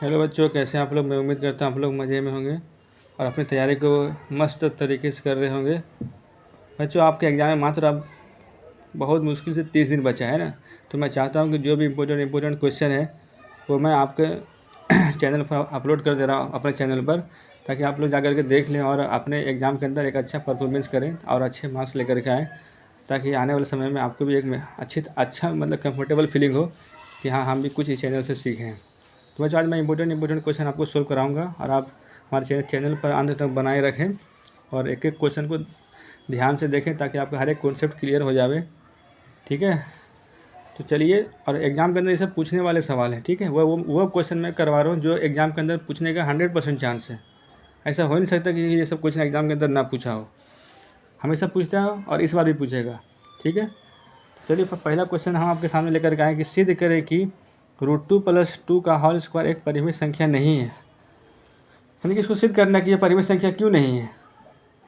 Hello बच्चों, कैसे हैं आप लोग। मैं उम्मीद करता हूँ आप लोग मज़े में होंगे और अपनी तैयारी को मस्त तरीके से कर रहे होंगे। बच्चों, आपके एग्ज़ाम में मात्र अब बहुत मुश्किल से 30 दिन बचा है ना। तो मैं चाहता हूँ कि जो भी इम्पोर्टेंट क्वेश्चन है वो मैं आपके चैनल पर अपलोड कर दे रहा हूँ, अपने चैनल पर, ताकि आप लोग जा कर के देख लें और अपने एग्ज़ाम के अंदर एक अच्छा परफॉर्मेंस करें और अच्छे मार्क्स लेकर के आएँ, ताकि आने वाले समय में आपको भी एक अच्छा मतलब कंफर्टेबल फीलिंग हो कि हाँ, हम भी कुछ इस चैनल से सीखे हैं। तो बस आज मैं इंपॉर्टेंट क्वेश्चन आपको सोल्व कराऊंगा और आप हमारे चैनल पर अंत तक बनाए रखें और एक एक क्वेश्चन को ध्यान से देखें ताकि आपका हर एक कॉन्सेप्ट क्लियर हो जाए। ठीक है, तो चलिए। और एग्ज़ाम के अंदर ये सब पूछने वाले सवाल हैं, ठीक है। वो क्वेश्चन मैं करवा रहा हूँ जो एग्ज़ाम के अंदर पूछने का 100% चांस है। ऐसा हो नहीं सकता कि ये सब क्वेश्चन एग्ज़ाम के अंदर ना पूछा हो, हमेशा पूछता है और इस बार भी पूछेगा। ठीक है, चलिए पहला क्वेश्चन हम आपके सामने लेकर के आए कि सिद्ध करें कि √2 + 2 का होल स्क्वायर एक परिमित संख्या नहीं है। यानी कि इसको सिद्ध करना कि ये परिमित संख्या क्यों नहीं है।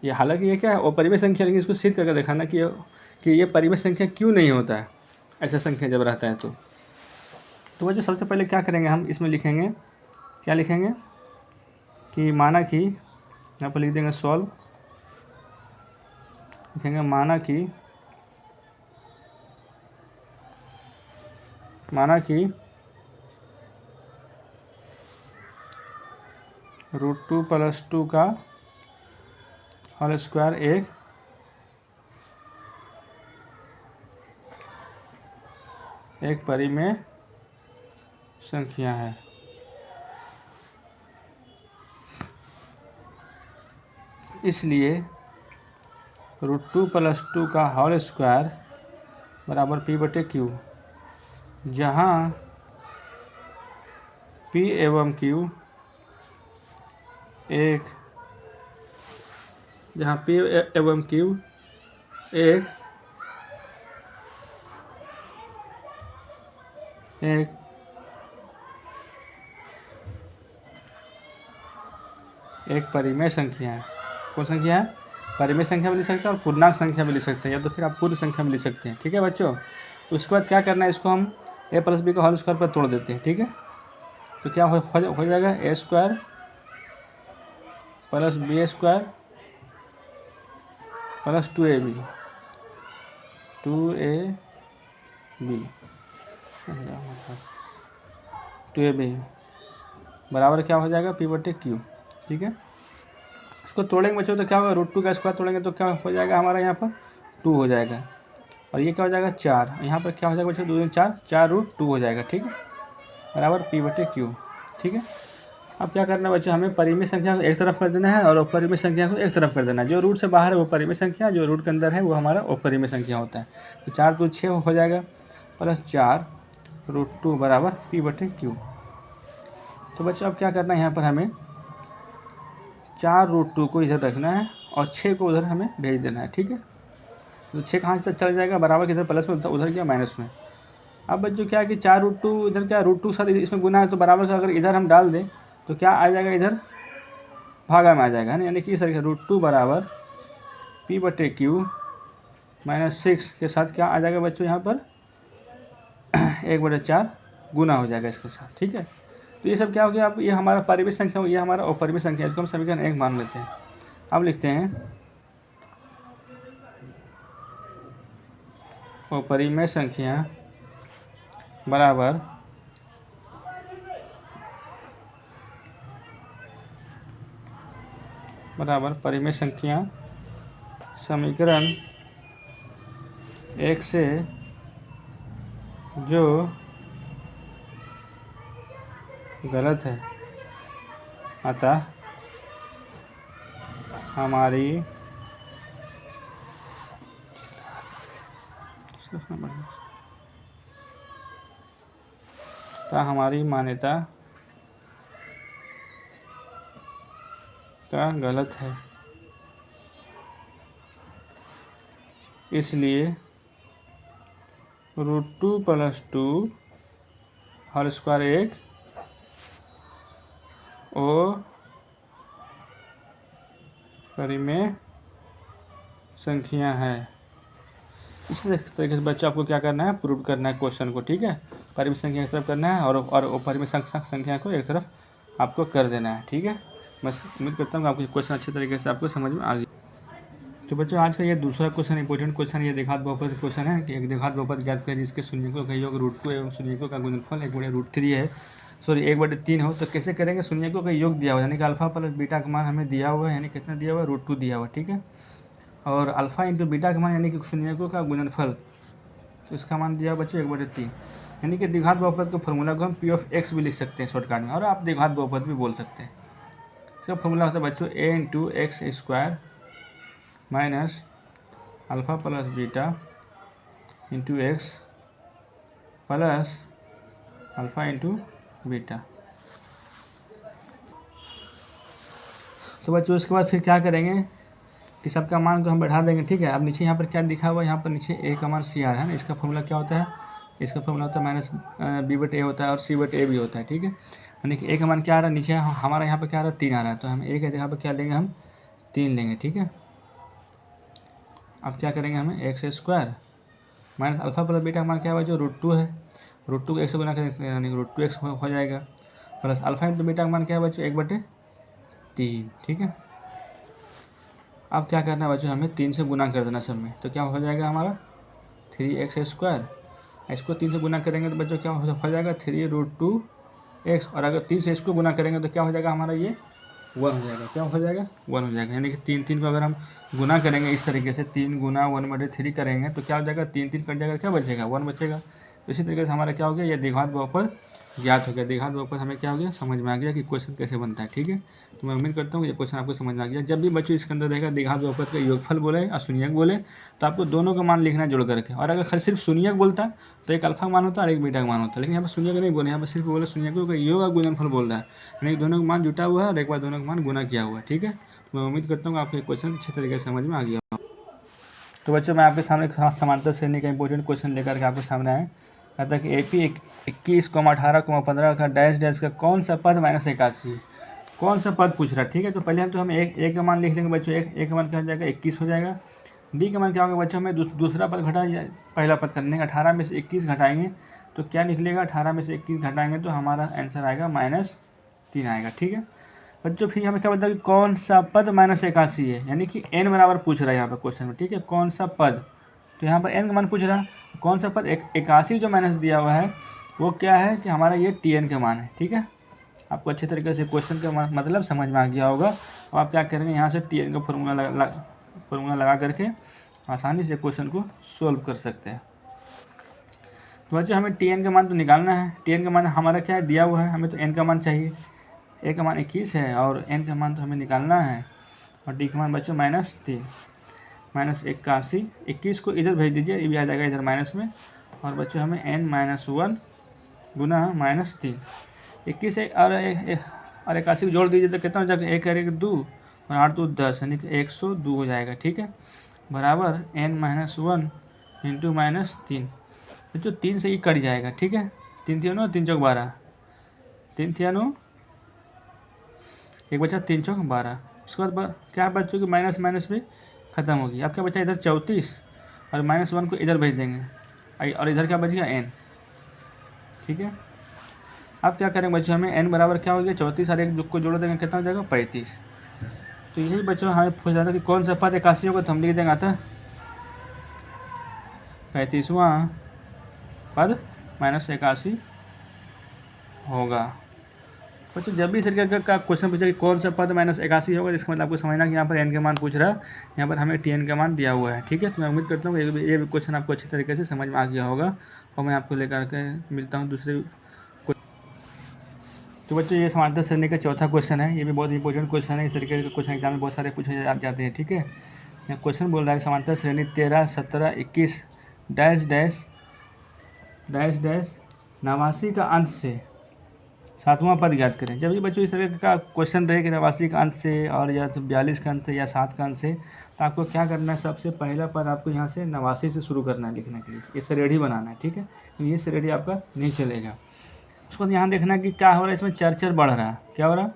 ये हालांकि ये क्या है, वो परिमित संख्या, लेकिन इसको सिद्ध करके दिखाना कि ये परिमित संख्या क्यों नहीं होता है, ऐसा संख्या जब रहता है तो वजह सबसे पहले क्या करेंगे, हम इसमें लिखेंगे, क्या लिखेंगे कि माना कि, यहाँ पर लिख देंगे सॉल्व, लिखेंगे माना कि √2 + 2 का होल स्क्वायर एक परिमेय संख्या है। इसलिए √2 + 2 का होल स्क्वायर बराबर P/Q, जहाँ P एवं Q एक एक परिमेय संख्या है। कौन संख्या है? परिमेय संख्या भी लिख सकते हैं और पूर्णांक संख्या भी लिख सकते हैं, या तो फिर आप पूर्ण संख्या भी लिख सकते हैं। ठीक है बच्चों, उसके बाद क्या करना है, इसको हम a + b का होल स्क्वायर पर तोड़ देते हैं। ठीक है, तो क्या हो जाएगा, a² + b² + 2ab बराबर क्या हो जाएगा, P/Q। ठीक है, इसको तोड़ेंगे बच्चों तो क्या होगा, √2 का स्क्वायर तोड़ेंगे तो क्या हो जाएगा हमारा, यहाँ पर 2 हो जाएगा, और ये क्या हो जाएगा 4, यहाँ पर क्या हो जाएगा बच्चों, 2 × 4 4√2 हो जाएगा। ठीक है, बराबर P/Q। ठीक है, अब क्या करना है बच्चों, हमें परिमेय संख्या को एक तरफ कर देना है और अपरिमेय संख्या को एक तरफ कर देना है। जो रूट से बाहर है वो परिमेय संख्या, जो रूट के अंदर है वो हमारा अपरिमेय संख्या होता है। तो 4 × 2 = 6 हो जाएगा, +4 √2 बराबर P/Q। तो बच्चों अब क्या करना है, यहाँ पर हमें 4√2 को इधर रखना है और 6 को उधर हमें भेज देना है। ठीक है, तो 6 कहाँ तक चला जाएगा, बराबर किधर प्लस में, उधर क्या माइनस में। अब बच्चों क्या है कि 4√2 इधर क्या, √2 साथ इसमें गुना है, तो बराबर का अगर इधर हम डाल दें तो क्या आ जाएगा, इधर भागा में आ जाएगा, है ना। यानी कि इस तरीके √2 बराबर P/Q -6 के साथ क्या आ जाएगा बच्चों, यहाँ पर 1/4 गुना हो जाएगा इसके साथ। ठीक है, तो ये सब क्या हो गया, अब ये हमारा परिमेय संख्या, ये हमारा अपरिमेय संख्या, इसको हम समीकरण 1 मान लेते हैं। अब लिखते हैं अपरिमेय संख्या बराबर परिमेय संख्या समीकरण 1 से जो गलत है, अतः हमारी मान्यता का गलत है। इसलिए √2 + 2 होल स्क्वायर एक परिमेय संख्या है। इसी तरीके से बच्चों आपको क्या करना है, प्रूव करना है क्वेश्चन को। ठीक है, परिमित संख्या एक तरफ करना है और परिमित संख्या को एक तरफ आपको कर देना है। ठीक है, मैं उम्मीद करता हूँ कि आपको क्वेश्चन अच्छे तरीके से आपको समझ में आ गया। तो बच्चों आज का ये दूसरा क्वेश्चन इंपॉर्टेंट क्वेश्चन ये द्विघात बहुपद क्वेश्चन है कि एक द्विघात बहुपद ज्ञात करें जिसके शून्यकों का योग √2 एवं शून्यकों का गुणनफल 1/√3 है, सॉरी 1/3 हो। तो कैसे करेंगे? शून्यकों का योग दिया हुआ यानी कि अल्फा प्लस बीटा का मान हमें दिया हुआ है, यानी कितना दिया हुआ है? √2 दिया हुआ। ठीक है, और अल्फा इंटू बीटा का मान यानी कि शून्यकों का गुणनफल, तो इसका मान दिया हुआ बच्चों 1/3, यानी कि द्विघात बहुपद के फॉर्मूला को हम P(x) भी लिख सकते हैं शॉर्टकट में, और आप द्विघात बहुपद भी बोल सकते हैं। इसका फॉर्मूला होता है बच्चों a(x²) minus alpha plus beta into x plus alpha into beta. तो बच्चों इसके बाद फिर क्या करेंगे कि सबका मान को हम बढ़ा देंगे। ठीक है, अब नीचे यहाँ पर क्या लिखा हुआ है? यहाँ पर नीचे a का मान CR है ना, इसका फॉर्मूला क्या होता है? इसका फॉर्मूला होता है माइनस b/a होता है और c/a भी होता है। ठीक है, यानी कि a का मान क्या आ रहा है? नीचे हमारा यहाँ पर क्या आ रहा है? 3 आ रहा है, तो हम a के जगह पर क्या लेंगे? हम 3 लेंगे। ठीक है, अब क्या करेंगे? हमें x² minus alpha plus beta का मान क्या है जो √2 है, √2 को 1 से गुना करेंगे यानी √2x हो जाएगा, प्लस अल्फ़ा इंटू बीटा का मान क्या है बच्चों? 1/3। ठीक है, अब क्या करना है बच्चों? हमें 3 से गुना कर देना सब में, तो क्या हो जाएगा हमारा? 3x²। इसको 3 से गुना करेंगे तो बच्चों क्या हो जाएगा? 3√2x, और अगर 3 से इसको गुना करेंगे तो क्या हो जाएगा हमारा? ये 1 हो जाएगा। क्या हो जाएगा? 1 हो जाएगा, यानी कि 3 को अगर हम गुना करेंगे इस तरीके से 3 गुना 1/3 करेंगे तो क्या हो जाएगा? 3 कट जाएगा, क्या बचेगा? 1 बचेगा। तो इसी तरीके से हमारा क्या हो गया? ये द्विघात बहुपद ज्ञात हो गया। द्विघात बहुपद हमें क्या हो गया? समझ में आ गया कि क्वेश्चन कैसे बनता है। ठीक है, तो मैं उम्मीद करता हूँ ये क्वेश्चन आपको समझ में आ गया। जब भी बच्चों इसके अंदर रहेगा द्विघात बहुपद का योगफल बोले और शून्यक बोले तो आपको दोनों का मान लिखना जोड़ करके, और अगर सिर्फ शून्यक बोलता तो एक अल्फा का मान होता है और एक बीटा का मान होता है, लेकिन यहाँ पर शून्यक नहीं बोले, यहाँ पर सिर्फ बोले शून्यकों का योग और गुणनफल बोल रहा है, यानी दोनों का मान जुटा हुआ है और एक बार दोनों का मान गुना किया हुआ है। ठीक है, तो मैं उम्मीद करता हूँ आपको ये क्वेश्चन अच्छे तरीके से समझ में आ गया। तो बच्चों मैं आपके सामने समांतर श्रेणी का इंपॉर्टेंट क्वेश्चन लेकर के आपके सामने आए। कहता है कि AP 21,18,15 का डैश डैश का कौन सा पद -81, कौन सा पद पूछ रहा है। ठीक है, तो पहले हम एक का मान लिख लेंगे बच्चों। एक का मान क्या हो जाएगा? 21 हो जाएगा। D का मान क्या होगा बच्चों? हमें दूसरा पद घटा या पहला पद करने का, 18 में से 21 घटाएंगे तो क्या निकलेगा? 18 में से 21 घटाएंगे तो हमारा आंसर आएगा -3 आएगा। ठीक है बच्चों, फिर हमें क्या बताया कि कौन सा पद -81 है, यानी कि n बराबर पूछ रहा है यहाँ पर क्वेश्चन में। ठीक है, कौन सा पद, तो यहाँ पर n का मान पूछ रहा है, कौन सा पद 81 जो माइनस दिया हुआ है वो क्या है कि हमारा ये Tn का मान है। ठीक है, आपको अच्छे तरीके से क्वेश्चन का मतलब समझ में आ गया होगा। अब आप क्या करेंगे? यहाँ से Tn का फॉर्मूला लगा करके आसानी से क्वेश्चन को सोल्व कर सकते हैं। तो बच्चों हमें Tn का मान तो निकालना है। Tn का मान हमारा क्या है? दिया हुआ है, हमें तो n का मान चाहिए। a का मान 21 है और n का मान तो हमें निकालना है, और d का मान बच्चों -3 -81। 21 को इधर भेज दीजिए, ये भी आ जाएगा इधर माइनस में, और बच्चों हमें n-1 गुना -3। 21 और 81 को जोड़ दीजिए तो कितना हो जाएगा? 1 और 1 2 और 8 2 10, यानी कि 102 हो जाएगा। ठीक है, बराबर n-1 इंटू -3। बच्चों 3 से ही कट जाएगा। ठीक है, 3 3 3 चौक 12, 3 3 एक बचा 3 चौक 12। उसके बाद क्या है बच्चों की माइनस माइनस भी खत्म होगी। अब क्या बचा? इधर 34 और -1 को इधर भेज देंगे, और इधर क्या बच गया? n। ठीक है, अब क्या करेंगे बच्चों? हमें n बराबर क्या हो गया? 34 और 1 को जोड़ देंगे, कितना हो जाएगा? 35। तो यही बच्चों हमें पूछ रहा था कि कौन सा पद 81 होगा, तो हम लिख देंगे आता 35वां पद -81 होगा। बच्चों जब भी इस तरीके का क्वेश्चन पूछा कि कौन सा पद -81 होगा, इसका मतलब आपको समझना कि यहाँ पर n का मान पूछ रहा है, यहाँ पर हमें Tn का मान दिया हुआ है। ठीक है, तो मैं उम्मीद करता हूँ ये भी क्वेश्चन आपको अच्छी तरीके से समझ में आ गया होगा, और मैं आपको लेकर के मिलता हूँ दूसरे। तो बच्चों ये समांतर श्रेणी का चौथा क्वेश्चन है, ये भी बहुत इंपॉर्टेंट क्वेश्चन है। इस तरीके के क्वेश्चन एग्जाम में बहुत सारे पूछे जाते हैं। ठीक है, यहाँ क्वेश्चन बोल रहा है समांतर श्रेणी 13, 17, 21 डैश डैश डैश डैश 89 का अंत से 7वां पद ज्ञात करें। जब भी बच्चों इस तरह का क्वेश्चन रहे कि 89 का अंत से और या तो 42 का अंत से या 7 का अंत से, तो आपको क्या करना है? सबसे पहला पद आपको यहाँ से 89 से शुरू करना है लिखने के लिए, ये श्रेणी बनाना है। ठीक है, ये श्रेणी आपका नहीं चलेगा। उसको यहाँ देखना कि क्या हो रहा है, इसमें 4 बढ़ रहा है। क्या हो रहा है?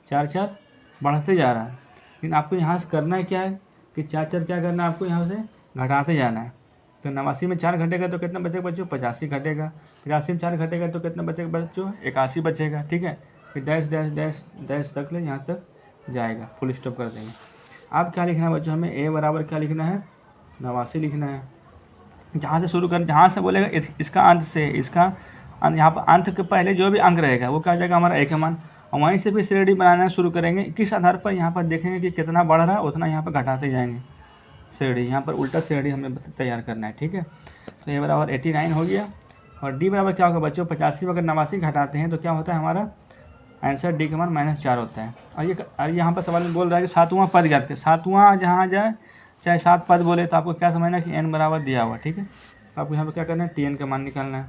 4 बढ़ते जा रहा है, लेकिन आपको यहाँ से करना है क्या है कि 4 क्या करना है? आपको यहाँ से घटाते जाना है। तो 89 में 4 घटेगा तो कितना बचेगा बच्चों? 85 घटेगा। 85 में 4 घटेगा तो कितना बचेगा बच्चों? 81 बचेगा। ठीक है, फिर डैश डैश डैश डैश तक ले यहाँ तक जाएगा, फुल स्टॉप कर देंगे। अब क्या लिखना है बच्चों? हमें ए बराबर क्या लिखना है? 89 लिखना है। जहाँ से शुरू कर, जहाँ से बोलेगा इसका अंत से इसका यहाँ पर अंत के पहले जो भी अंक रहेगा वो क्या हो जाएगा? हमारा ए का मान। और वहीं से भी श्रेणी बनाना शुरू करेंगे। किस आधार पर? यहाँ पर देखेंगे कि कितना बढ़ रहा है उतना यहाँ पर घटाते जाएंगे श्रेणी। यहाँ पर उल्टा श्रेणी हमें तैयार करना है। ठीक है, तो ए बराबर 89 हो गया। और डी बराबर क्या होगा बच्चों? 85 में अगर 89 घटाते हैं तो क्या होता है हमारा आंसर? डी का मान -4 होता है। और यहाँ पर सवाल में बोल रहा है कि 7वां पद ज्ञात करें। 7वां जहाँ जाए, चाहे 7 पद बोले, तो आपको क्या समझना है कि n बराबर दिया हुआ। ठीक है, तो आपको यहाँ पर क्या करना है? Tn का मान निकालना है।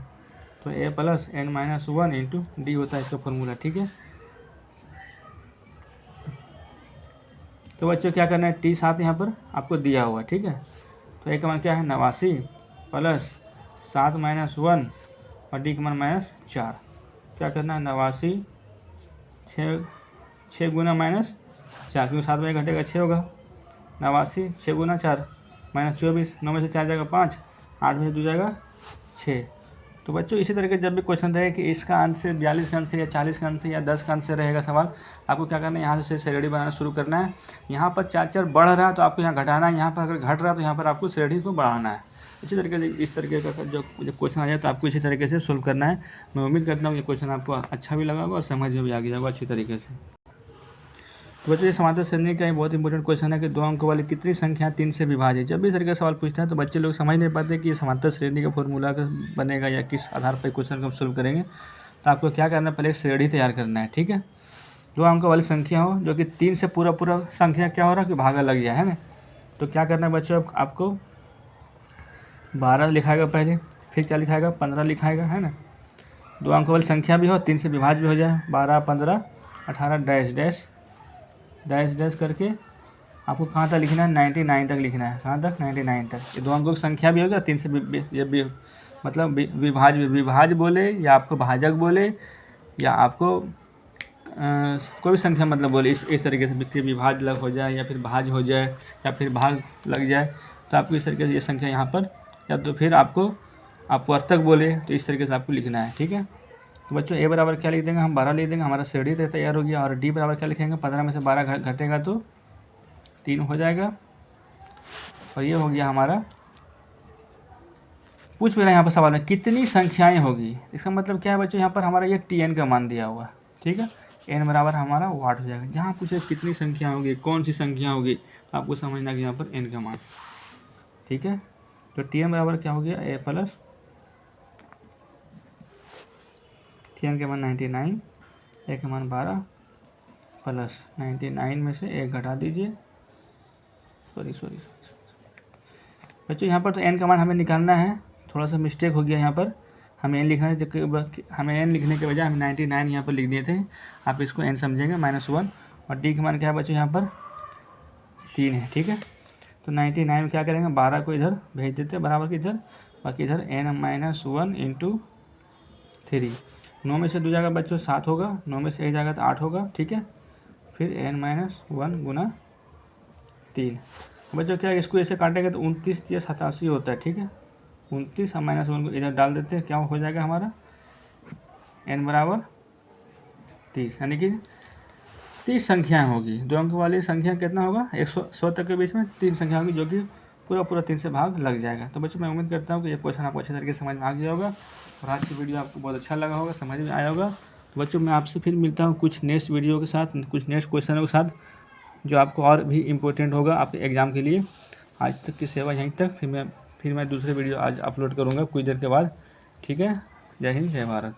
तो a + n - 1 इंटू डी होता है इसका फॉर्मूला। ठीक है, तो बच्चों क्या करना है? टी 7 यहाँ पर आपको दिया हुआ। ठीक है, तो a का मान क्या है? 89 + 7 - 1 और डी का मान -4। क्या करना है? 89 6 गुना -4, क्योंकि 7 में 1 घटेगा 6 होगा। 89 6 गुना 4 -24, 9 में से 4 जाएगा 5, 8 में से 2 जाएगा 6। तो बच्चों इसी तरह के जब भी क्वेश्चन रहे कि इसका अंत से 42 का अंत से या 40 का अंत से या 10 का अंत से रहेगा सवाल, आपको क्या करना है? यहाँ से श्रेणी बनाना शुरू करना है। यहाँ पर 4 बढ़ रहा है तो आपको यहाँ घटाना है, यहाँ पर अगर घट रहा है तो यहाँ पर आपको श्रेणी को बढ़ाना है। इसी तरीके से इस तरीके का जो क्वेश्चन आ जाए तो आपको इसी तरीके से सोल्व करना है। मैं उम्मीद करता हूँ ये क्वेश्चन आपको अच्छा भी लगा होगा और समझ में भी आ गया होगा अच्छी तरीके से। तो बच्चों ये समांतर श्रेणी का एक बहुत इंपॉर्टेंट क्वेश्चन है कि 2 अंकों वाली कितनी संख्या 3 से विभाज्य है। जब भी इस तरीके का सवाल पूछता है तो बच्चे लोग समझ नहीं पाते कि ये समांतर श्रेणी का फॉर्मूला बनेगा या किस आधार पर क्वेश्चन को हम सोल्व करेंगे। तो आपको क्या करना है? पहले एक श्रेणी तैयार करना है। ठीक है, 2 अंकों वाली संख्या हो जो कि 3 से पूरा संख्या क्या हो रहा है कि भागा लग गया है ना। तो क्या करना है बच्चों? आपको 12 लिखाएगा पहले, फिर क्या लिखाएगा? 15 लिखाएगा, है ना। 2 अंकों वाली संख्या भी हो, 3 से विभाज्य भी हो जाए, 12 15 18 डैश डैश डैश डैश करके आपको कहाँ तक लिखना है? 99 तक लिखना है। कहाँ तक? 99 तक। ये 2 अंकों की संख्या भी होगा, 3 से मतलब विभाज्य बोले या आपको भाजक बोले या आपको कोई भी संख्या मतलब बोले, इस तरीके से विभाज्य लग हो जाए या फिर भाज्य हो जाए या फिर भाग लग जाए, तो आपको इस तरीके से ये संख्या यहाँ पर, या तो फिर आपको अपवर्तक बोले, तो इस तरीके से आपको लिखना है। ठीक है, तो बच्चों ए बराबर क्या लिख देंगे? हम 12 लिख देंगे, हमारा श्रेणी तैयार हो गया। और डी बराबर क्या लिखेंगे? 15 में से 12 घटेगा तो 3 हो जाएगा। और ये हो गया हमारा, पूछ भी रहा है यहाँ पर सवाल में कितनी संख्याएं होगी। इसका मतलब क्या है बच्चों? यहाँ पर हमारा ये Tn का मान दिया हुआ है। ठीक है, n बराबर हमारा वाट हो जाएगा। जहाँ पूछे कितनी संख्या होगी, कौन सी संख्या होगी, तो आपको समझना कि यहाँ पर n का मान। ठीक है, तो Tn बराबर क्या हो गया? a + Tn का मान 99, a का मान 12 प्लस 99 में से 1 घटा दीजिए। सॉरी बच्चों यहाँ पर तो n का मान हमें निकालना है, थोड़ा सा मिस्टेक हो गया यहाँ पर। हमें n लिखना है, जबकि हमें n लिखने के बजाय हम 99 यहाँ पर लिख दिए थे। आप इसको n समझेंगे -1। और d का मान क्या है बच्चों? यहाँ पर 3 है। ठीक है, तो 99 में क्या करेंगे? 12 को इधर भेज देते हैं बराबर के इधर, बाकी इधर n-1 इंटू 3। 9 में से 2 जाएगा बच्चों 7 होगा, 9 में से 1 जाएगा तो 8 होगा। ठीक है, फिर n-1 गुना 3। बच्चों क्या इसको ऐसे काटेंगे तो 29 या 87 होता है। ठीक है, 29 हम -1 को इधर डाल देते हैं, क्या हो जाएगा हमारा? n बराबर 30, यानी कि 30 संख्याएँ होगी। 2 अंक वाली संख्या कितना होगा? 100 तक के बीच में 3 संख्या होगी जो कि पूरा 3 से भाग लग जाएगा। तो बच्चों मैं उम्मीद करता हूँ कि ये क्वेश्चन आपको अच्छे तरीके से समझ में आ गया होगा और आज की वीडियो आपको बहुत अच्छा लगा होगा, समझ में आया होगा। तो बच्चों मैं आपसे फिर मिलता हूँ कुछ नेक्स्ट वीडियो के साथ, कुछ नेक्स्ट क्वेश्चनों के साथ जो आपको और भी इम्पोर्टेंट होगा आपके एग्ज़ाम के लिए। आज तक की सेवा यहीं तक, फिर मैं दूसरे वीडियो आज अपलोड करूँगा कुछ देर के बाद। ठीक है, जय हिंद, जय भारत।